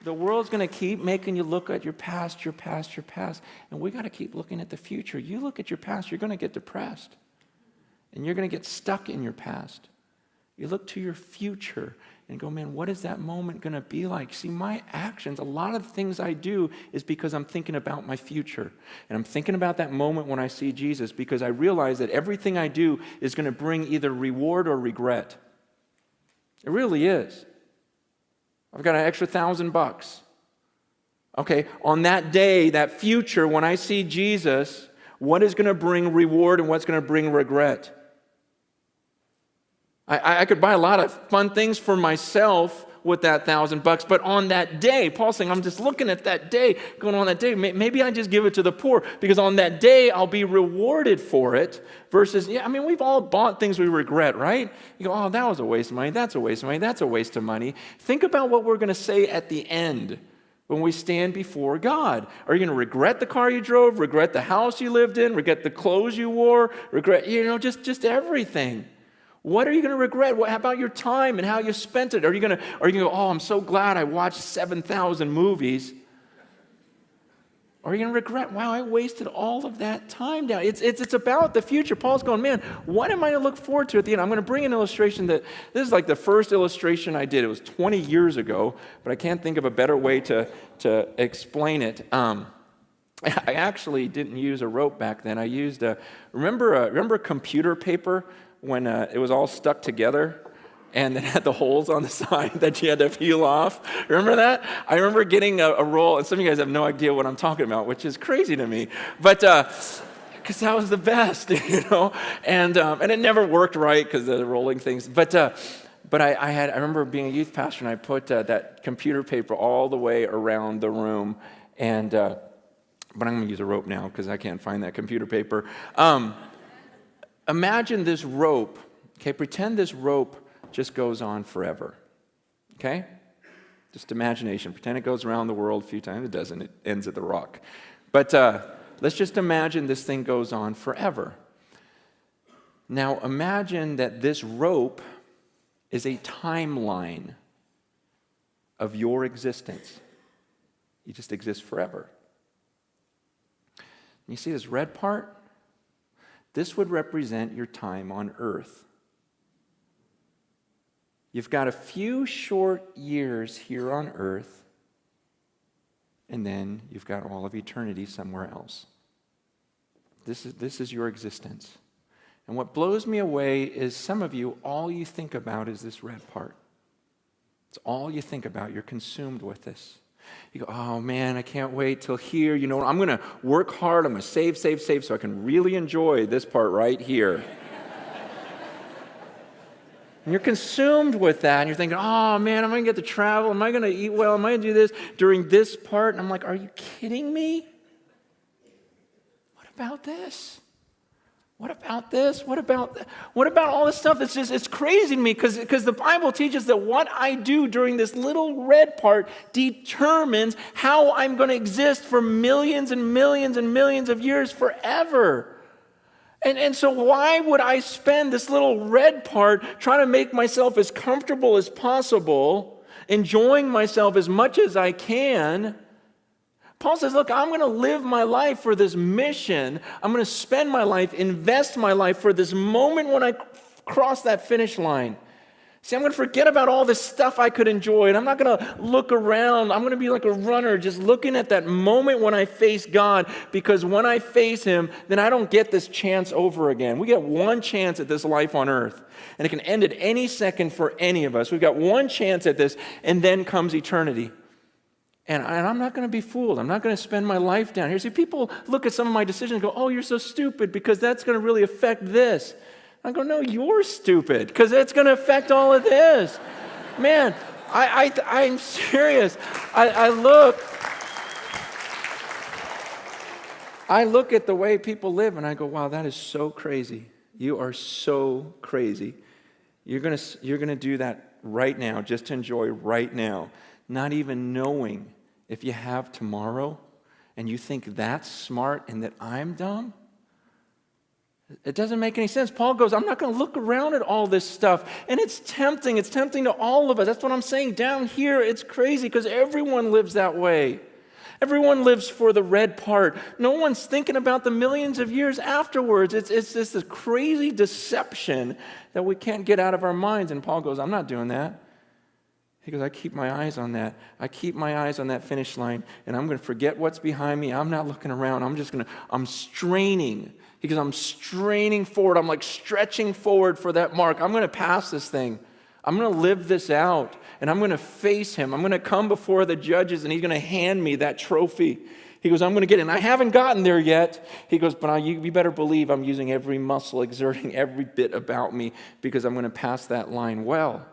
The world's going to keep making you look at your past, your past, your past. And we got to keep looking at the future. You look at your past, you're going to get depressed. And you're going to get stuck in your past. You look to your future and go, man, what is that moment going to be like? See, my actions, a lot of the things I do is because I'm thinking about my future. And I'm thinking about that moment when I see Jesus because I realize that everything I do is going to bring either reward or regret. It really is. I've got an extra $1,000. Okay, on that day, that future, when I see Jesus, what is going to bring reward and what's going to bring regret? I could buy a lot of fun things for myself with that $1,000, but on that day, Paul's saying, I'm just looking at that day, going on that day, maybe I just give it to the poor, because on that day, I'll be rewarded for it, versus, we've all bought things we regret, right? You go, oh, that was a waste of money, that's a waste of money, that's a waste of money. Think about what we're going to say at the end when we stand before God. Are you going to regret the car you drove, regret the house you lived in, regret the clothes you wore, regret, just everything? What are you going to regret? How about your time and how you spent it? Are you going to go, oh, I'm so glad I watched 7,000 movies? Or are you going to regret, wow, I wasted all of that time down? It's about the future. Paul's going, man, what am I to look forward to at the end? I'm going to bring an illustration that, this is like the first illustration I did. It was 20 years ago, but I can't think of a better way to explain it. I actually didn't use a rope back then. I used remember computer paper when it was all stuck together and it had the holes on the side that you had to peel off? Remember that? I remember getting a roll, and some of you guys have no idea what I'm talking about, which is crazy to me. But because that was the best, and it never worked right because of the rolling things. But I remember being a youth pastor, and I put that computer paper all the way around the room, and but I'm going to use a rope now because I can't find that computer paper. Imagine this rope, okay? Pretend this rope just goes on forever, okay? Just imagination. Pretend it goes around the world a few times. It doesn't. It ends at the rock. But let's just imagine this thing goes on forever. Now imagine that this rope is a timeline of your existence. You just exist forever. You see this red part? This would represent your time on earth. You've got a few short years here on earth, and then you've got all of eternity somewhere else. This is your existence. And what blows me away is some of you, all you think about is this red part. It's all you think about. You're consumed with this. You go, oh man, I can't wait till here. I'm going to work hard. I'm going to save so I can really enjoy this part right here. And you're consumed with that. And you're thinking, oh man, am I going to get to travel? Am I going to eat well? Am I going to do this during this part? And I'm like, are you kidding me? What about this? What about this? What about all this stuff? It's crazy to me because the Bible teaches that what I do during this little red part determines how I'm going to exist for millions and millions and millions of years forever. And so why would I spend this little red part trying to make myself as comfortable as possible, enjoying myself as much as I can? Paul says, look, I'm going to live my life for this mission. I'm going to spend my life, invest my life for this moment when I cross that finish line. See, I'm going to forget about all this stuff I could enjoy, and I'm not going to look around. I'm going to be like a runner, just looking at that moment when I face God, because when I face Him, then I don't get this chance over again. We get one chance at this life on earth, and it can end at any second for any of us. We've got one chance at this, and then comes eternity. And I'm not going to be fooled. I'm not going to spend my life down here. See, people look at some of my decisions and go, oh, you're so stupid because that's going to really affect this. I go, no, you're stupid because it's going to affect all of this. Man, I'm serious. I look at the way people live and I go, wow, that is so crazy. You are so crazy. You're going to do that right now, just to enjoy right now, not even knowing if you have tomorrow, and you think that's smart and that I'm dumb? It doesn't make any sense. Paul goes, I'm not going to look around at all this stuff. And it's tempting. It's tempting to all of us. That's what I'm saying. Down here, it's crazy because everyone lives that way. Everyone lives for the red part. No one's thinking about the millions of years afterwards. It's just this crazy deception that we can't get out of our minds. And Paul goes, I'm not doing that. He goes, I keep my eyes on that. I keep my eyes on that finish line, and I'm going to forget what's behind me. I'm not looking around. I'm straining. He goes, I'm straining forward. I'm like stretching forward for that mark. I'm going to pass this thing. I'm going to live this out, and I'm going to face him. I'm going to come before the judges, and he's going to hand me that trophy. He goes, I'm going to get it. And I haven't gotten there yet. He goes, but you better believe I'm using every muscle, exerting every bit about me, because I'm going to pass that line well.